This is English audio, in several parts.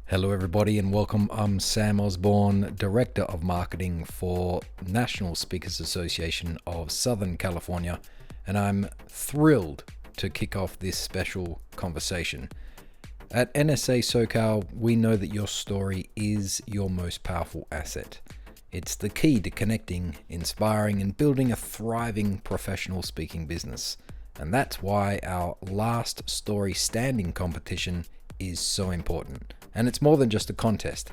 Hello, everybody, and welcome. I'm Sam Osborne, Director of Marketing for National Speakers Association of Southern California, and I'm thrilled to kick off this special conversation. At NSA SoCal, we know that your story is your most powerful asset. It's the key to connecting, inspiring, and building a thriving professional speaking business. And that's why our last story standing competition is so important. And it's more than just a contest.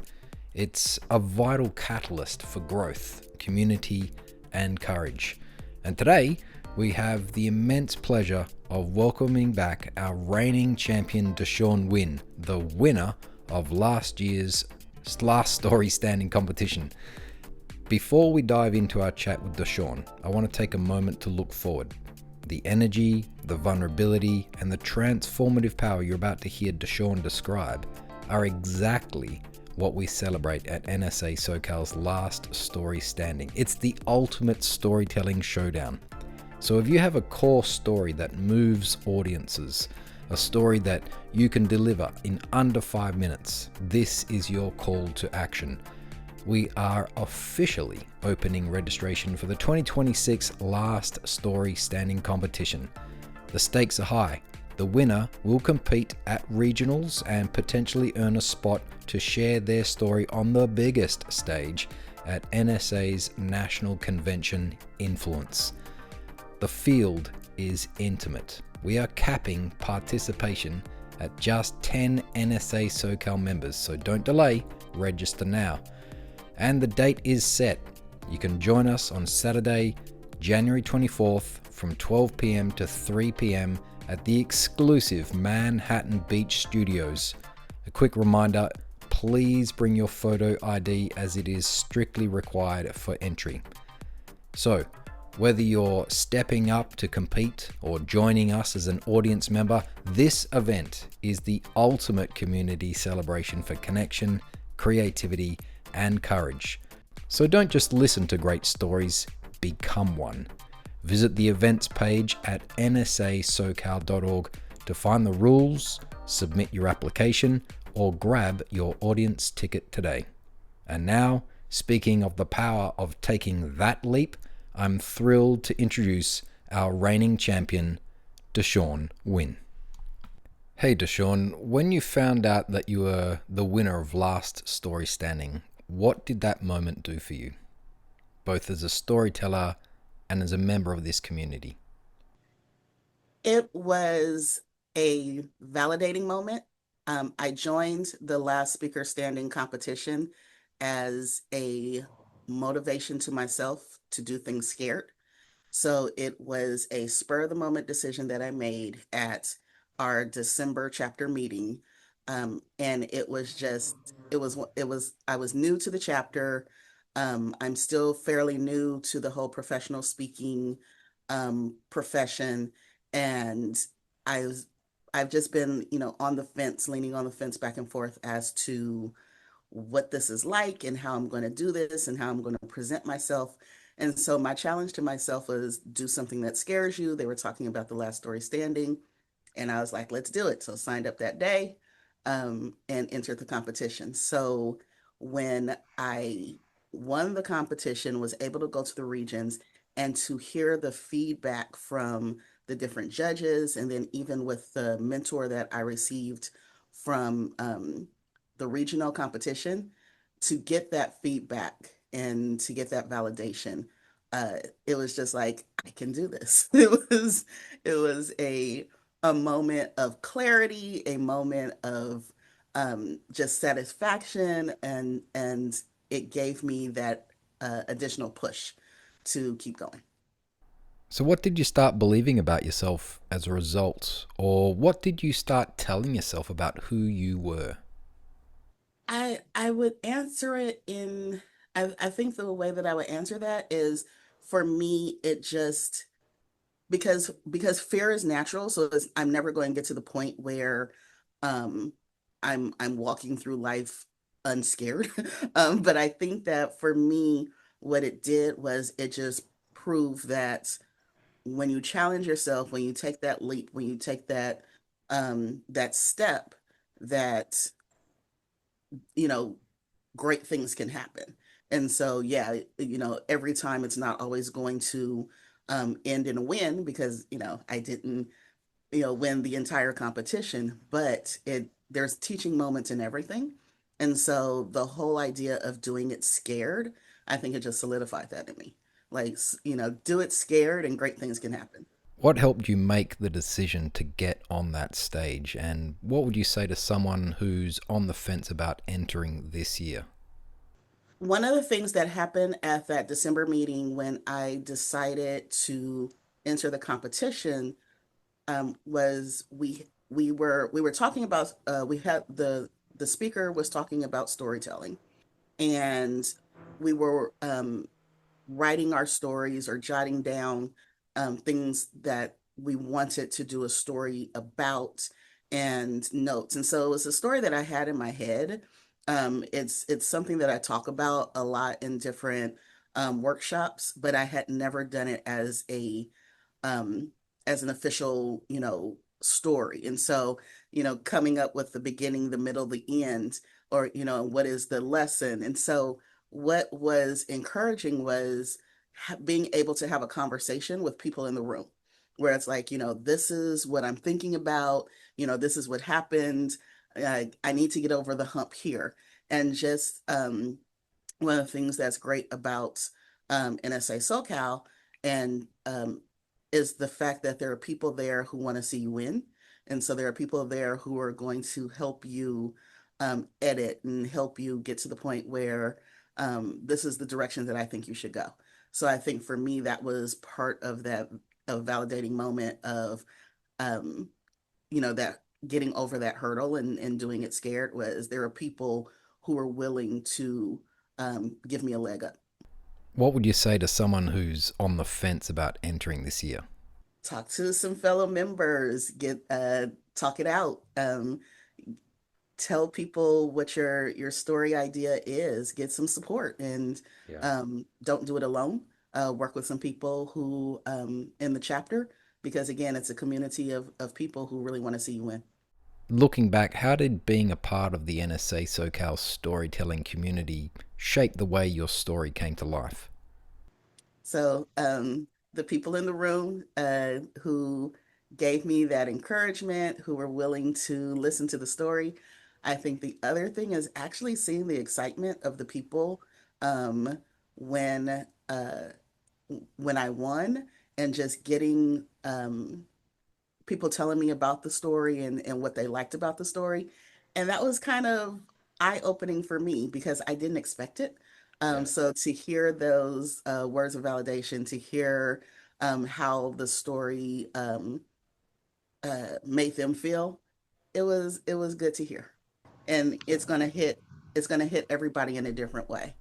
It's a vital catalyst for growth, community, and courage. And today, we have the immense pleasure of welcoming back our reigning champion DeShawn Wynn, the winner of last year's last story standing competition. Before we dive into our chat with DeShawn, I want to take a moment to look forward. The energy, the vulnerability, and the transformative power you're about to hear DeShawn describe are exactly what we celebrate at NSA SoCal's last story standing. It's the ultimate storytelling showdown. So if you have a core story that moves audiences, a story that you can deliver in under 5 minutes, this is your call to action. We are officially opening registration for the 2026 Last Story Standing competition. The stakes are high. The winner will compete at regionals and potentially earn a spot to share their story on the biggest stage at NSA's National Convention Influence. The field is intimate. We are capping participation at just 10 NSA SoCal members, so don't delay, register now. And the date is set. You can join us on Saturday, January 24th from 12 p.m. to 3 p.m. at the exclusive Manhattan Beach Studios. A quick reminder, please bring your photo ID as it is strictly required for entry. So, whether you're stepping up to compete or joining us as an audience member, this event is the ultimate community celebration for connection, creativity, and courage. So don't just listen to great stories, become one. Visit the events page at nsasocal.org to find the rules, submit your application, or grab your audience ticket today. And now, speaking of the power of taking that leap, I'm thrilled to introduce our reigning champion, DeShawn Wynn. Hey DeShawn, when you found out that you were the winner of Last Story Standing, what did that moment do for you, both as a storyteller and as a member of this community? It was a validating moment. I joined the Last Speaker Standing competition as a motivation to myself to do things scared. So it was a spur of the moment decision that I made at our December chapter meeting. And it was just, I was new to the chapter. I'm still fairly new to the whole professional speaking profession. And I was, I've just been, on the fence, leaning on the fence back and forth as to what this is like and how I'm going to do this and how I'm going to present myself. And so my challenge to myself was do something that scares you. They were talking about the last story standing, and I was like, let's do it. So signed up that day and entered the competition. So when I won the competition, was able to go to the regions and to hear the feedback from the different judges, and then even with the mentor that I received from the regional competition, to get that feedback and to get that validation, it was just like, I can do this. It was a moment of clarity, a moment of just satisfaction, and it gave me that additional push to keep going. So what did you start believing about yourself as a result? Or what did you start telling yourself about who you were? I would answer it in I think the way that I would answer that is, for me, it just, because fear is natural, so I'm never going to get to the point where um I'm walking through life unscared. But I think that for me, what it did was it just proved that when you challenge yourself, when you take that leap, when you take that that step, that you know, great things can happen. And so, yeah, every time it's not always going to end in a win because, I didn't, win the entire competition, but there's teaching moments in everything. And so the whole idea of doing it scared, I think it just solidified that in me. Like, do it scared and great things can happen. What helped you make the decision to get on that stage? And what would you say to someone who's on the fence about entering this year? One of the things that happened at that December meeting when I decided to enter the competition was we were talking about we had the speaker was talking about storytelling, and we were writing our stories or jotting down things that we wanted to do a story about and notes. And so it was a story that I had in my head. It's something that I talk about a lot in different workshops, but I had never done it um, as an official, story. And so, coming up with the beginning, the middle, the end, or, what is the lesson. And so what was encouraging was being able to have a conversation with people in the room where it's like, this is what I'm thinking about, this is what happened. I need to get over the hump here. And just one of the things that's great about NSA SoCal and is the fact that there are people there who want to see you win. And so there are people there who are going to help you edit and help you get to the point where this is the direction that I think you should go. So I think for me, that was part of that a validating moment of, um, that getting over that hurdle and doing it scared was there are people who are willing to give me a leg up. What would you say to someone who's on the fence about entering this year? Talk to some fellow members, get talk it out. Tell people what your story idea is, get some support, and Yeah. don't do it alone. Work with some people who in the chapter, because again, it's a community of people who really want to see you win. Looking back, how did being a part of the NSA SoCal storytelling community shape the way your story came to life? So the people in the room who gave me that encouragement, who were willing to listen to the story. I think the other thing is actually seeing the excitement of the people um, when uh, when I won, and just getting people telling me about the story and what they liked about the story. And that was kind of eye-opening for me because I didn't expect it. Yeah. So to hear those words of validation, to hear how the story made them feel, it was good to hear. And it's gonna hit everybody in a different way.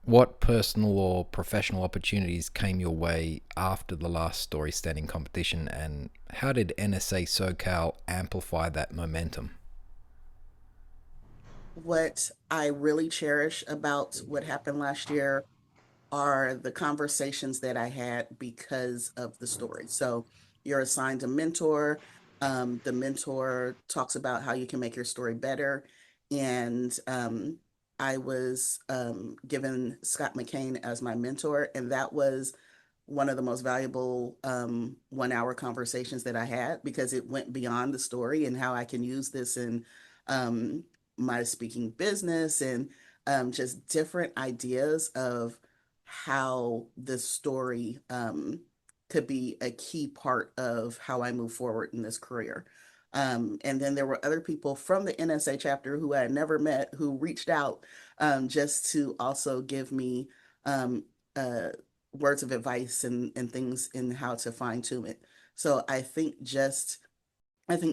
What personal or professional opportunities came your way after the last story standing competition, and how did NSA SoCal amplify that momentum? What I really cherish about what happened last year are the conversations that I had because of the story. So you're assigned a mentor. The mentor talks about how you can make your story better. And I was given Scott McCain as my mentor, and that was one of the most valuable 1 hour conversations that I had because it went beyond the story and how I can use this in um, my speaking business and just different ideas of how this story could be a key part of how I move forward in this career. And then there were other people from the NSA chapter who I had never met who reached out just to also give me um, uh, words of advice and things in how to fine tune it. So I think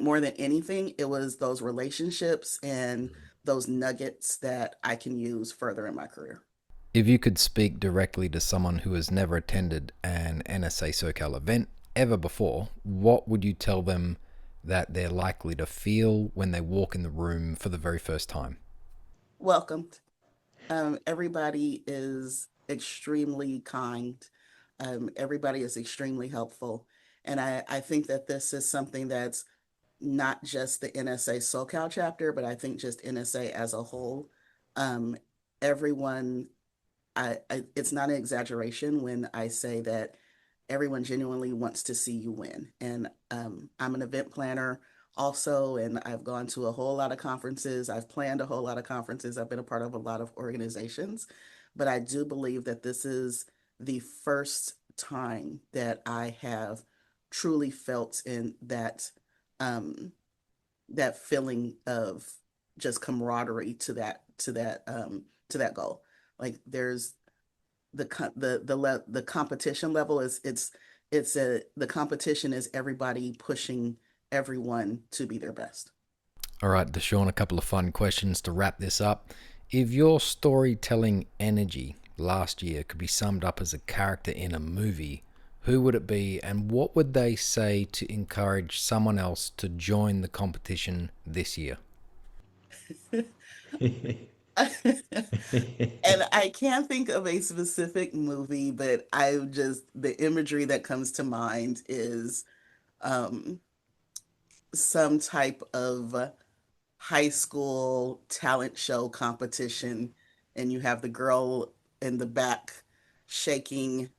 more than anything, it was those relationships and those nuggets that I can use further in my career. If you could speak directly to someone who has never attended an NSA SoCal event ever before, what would you tell them that they're likely to feel when they walk in the room for the very first time? Welcomed. Everybody is extremely kind. Everybody is extremely helpful. And I think that this is something that's not just the NSA SoCal chapter, but I think just NSA as a whole Everyone, it's not an exaggeration when I say that everyone genuinely wants to see you win. And I'm an event planner also, and I've gone to a whole lot of conferences. I've planned a whole lot of conferences. I've been a part of a lot of organizations, but I do believe that this is the first time that I have truly felt in that feeling of just camaraderie to that goal. Like there's the competition level is the competition is everybody pushing everyone to be their best. All right, DeShawn, a couple of fun questions to wrap this up. If your storytelling energy last year could be summed up as a character in a movie, who would it be, and what would they say to encourage someone else to join the competition this year? And I can't think of a specific movie, but the imagery that comes to mind is um, some type of high school talent show competition, and you have the girl in the back shaking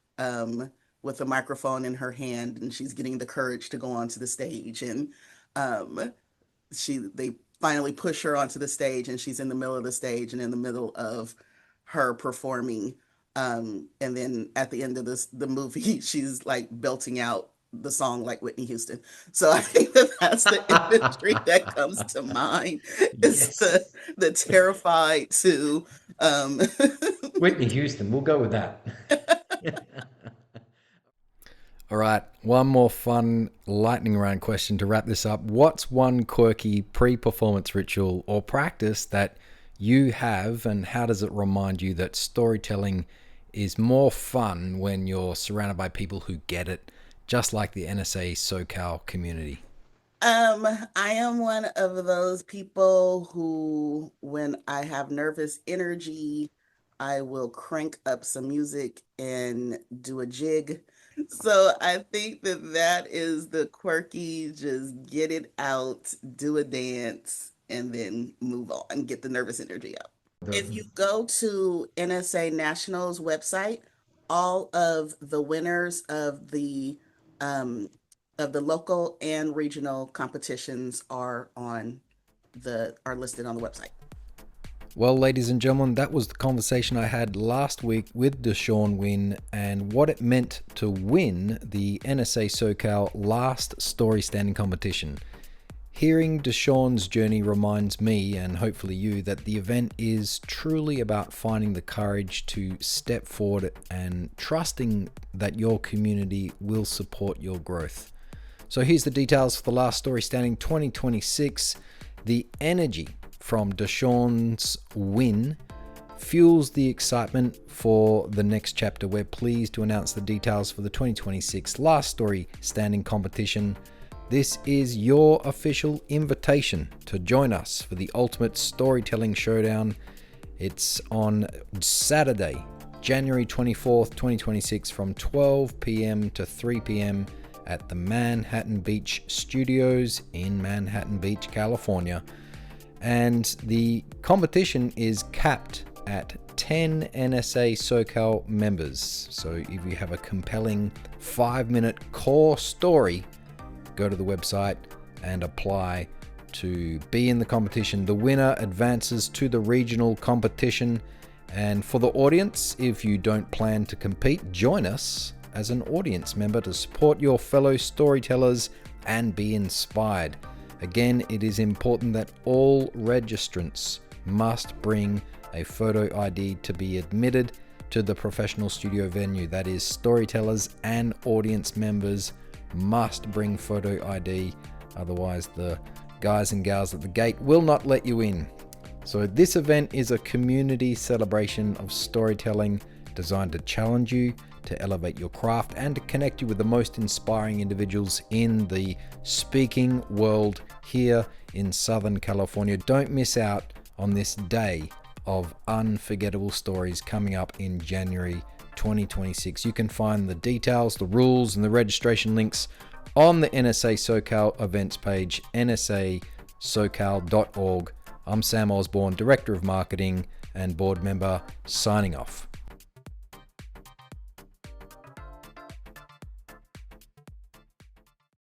with a microphone in her hand, and she's getting the courage to go onto the stage. And um, they finally push her onto the stage, and she's in the middle of the stage and in the middle of her performing. And then at the end of the movie, she's like belting out the song like Whitney Houston. So I think that that's the imagery that comes to mind. Is the Yes. the terrified to um Whitney Houston, we'll go with that. All right, one more fun lightning round question to wrap this up. What's one quirky pre-performance ritual or practice that you have, and how does it remind you that storytelling is more fun when you're surrounded by people who get it, just like the NSA SoCal community? I am one of those people who, when I have nervous energy, I will crank up some music and do a jig. So I think that that is the quirky, just get it out, do a dance, and then move on, get the nervous energy out. If you go to NSA National's website, all of the winners of the local and regional competitions are listed on the website. Well, ladies and gentlemen, that was the conversation I had last week with DeShawn Wynn and what it meant to win the NSA SoCal Last Story Standing competition. Hearing DeShawn's journey reminds me, and hopefully you, that the event is truly about finding the courage to step forward and trusting that your community will support your growth. So here's the details for the Last Story Standing 2026. The energy from DeShawn's win fuels the excitement for the next chapter. We're pleased to announce the details for the 2026 Last Story Standing competition. This is your official invitation to join us for the ultimate storytelling showdown. It's on Saturday, January 24th, 2026 from 12 p.m. to 3 p.m. at the Manhattan Beach Studios in Manhattan Beach, California. And the competition is capped at 10 NSA SoCal members. So if you have a compelling 5-minute core story, go to the website and apply to be in the competition. The winner advances to the regional competition. And for the audience, if you don't plan to compete, join us as an audience member to support your fellow storytellers and be inspired. Again, it is important that all registrants must bring a photo ID to be admitted to the professional studio venue. That is, storytellers and audience members must bring photo ID, otherwise the guys and gals at the gate will not let you in. So this event is a community celebration of storytelling designed to challenge you, to elevate your craft, and to connect you with the most inspiring individuals in the speaking world here in Southern California. Don't miss out on this day of unforgettable stories coming up in January 2026. You can find the details, the rules, and the registration links on the NSA SoCal events page, nsasocal.org. I'm Sam Osborne, Director of Marketing and Board Member, signing off.